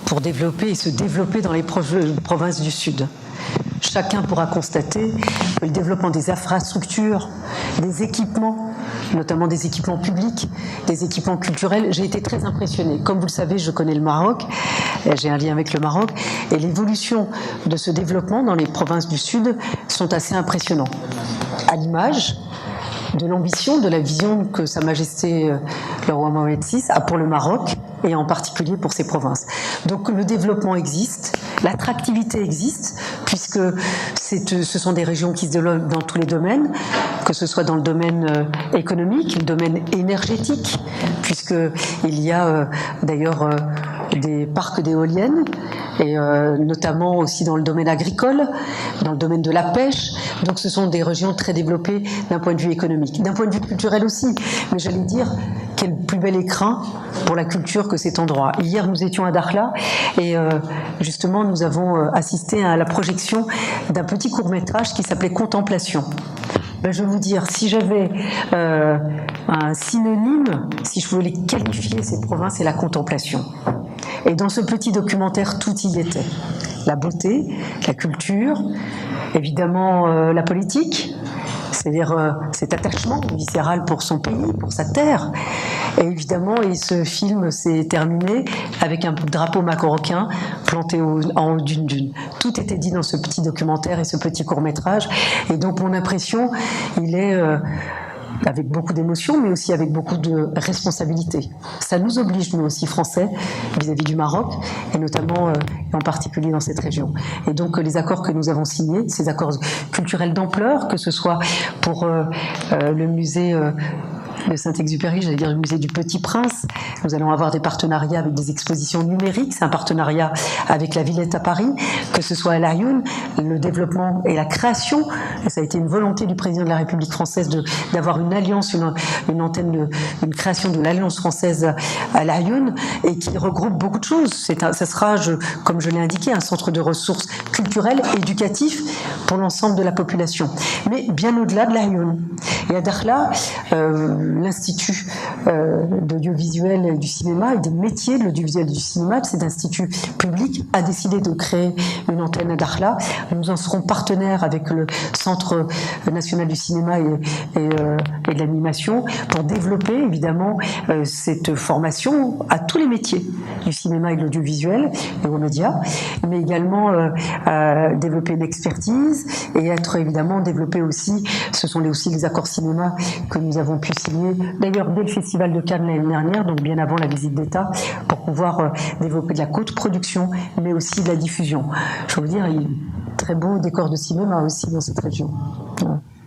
pour développer et se développer dans les provinces du Sud. Chacun pourra constater que le développement des infrastructures, des équipements, notamment des équipements publics, des équipements culturels, j'ai été très impressionnée. Comme vous le savez, je connais le Maroc, j'ai un lien avec le Maroc, et l'évolution de ce développement dans les provinces du Sud sont assez impressionnants. À l'image de l'ambition, de la vision que Sa Majesté le roi Mohamed VI a pour le Maroc, et en particulier pour ses provinces. Donc le développement existe, l'attractivité existe, puisque ce sont des régions qui se développent dans tous les domaines, que ce soit dans le domaine économique, le domaine énergétique, puisqu'il y a d'ailleurs des parcs d'éoliennes, et notamment aussi dans le domaine agricole, dans le domaine de la pêche. Donc ce sont des régions très développées d'un point de vue économique, d'un point de vue culturel aussi. Mais j'allais dire, quel plus bel écrin pour la culture que cet endroit. Hier, nous étions à Dakhla et justement, nous avons assisté à la projection d'un petit court-métrage qui s'appelait Contemplation. Ben, je vais vous dire, si j'avais un synonyme, si je voulais qualifier ces provinces, c'est la contemplation. Et dans ce petit documentaire, tout y était. La beauté, la culture, évidemment la politique, c'est-à-dire cet attachement viscéral pour son pays, pour sa terre. Et évidemment, et ce film s'est terminé avec un drapeau marocain planté en haut d'une dune. Tout était dit dans ce petit documentaire et ce petit court-métrage. Et donc mon impression, il est avec beaucoup d'émotion, mais aussi avec beaucoup de responsabilité. Ça nous oblige, nous aussi, Français, vis-à-vis du Maroc, et notamment, en particulier dans cette région. Et donc, les accords que nous avons signés, ces accords culturels d'ampleur, que ce soit pour le musée de Saint-Exupéry, j'allais dire le musée du Petit Prince. Nous allons avoir des partenariats avec des expositions numériques, c'est un partenariat avec la Villette à Paris, que ce soit à l'Aïoun, le développement et la création, et ça a été une volonté du président de la République française d'avoir une alliance, une création de l'Alliance française à l'Aïoun, et qui regroupe beaucoup de choses. Ça sera, comme je l'ai indiqué, un centre de ressources culturelles, éducatifs pour l'ensemble de la population. Mais bien au-delà de l'Aïoun. Et à Dakhla, l'Institut de l'audiovisuel et du cinéma et des métiers de l'audiovisuel et du cinéma, cet institut public, a décidé de créer une antenne à Dakhla. Nous en serons partenaires avec le Centre national du cinéma et de l'animation pour développer évidemment cette formation à tous les métiers du cinéma et de l'audiovisuel et aux médias, mais également développer une expertise et être évidemment développé aussi, ce sont aussi les accords cinéma que nous avons pu signer d'ailleurs dès le Festival de Cannes l'année dernière, donc bien avant la visite d'État, pour pouvoir développer de la coproduction, mais aussi de la diffusion. Je veux dire, il y a un très beau décor de cinéma aussi dans cette région. Ouais.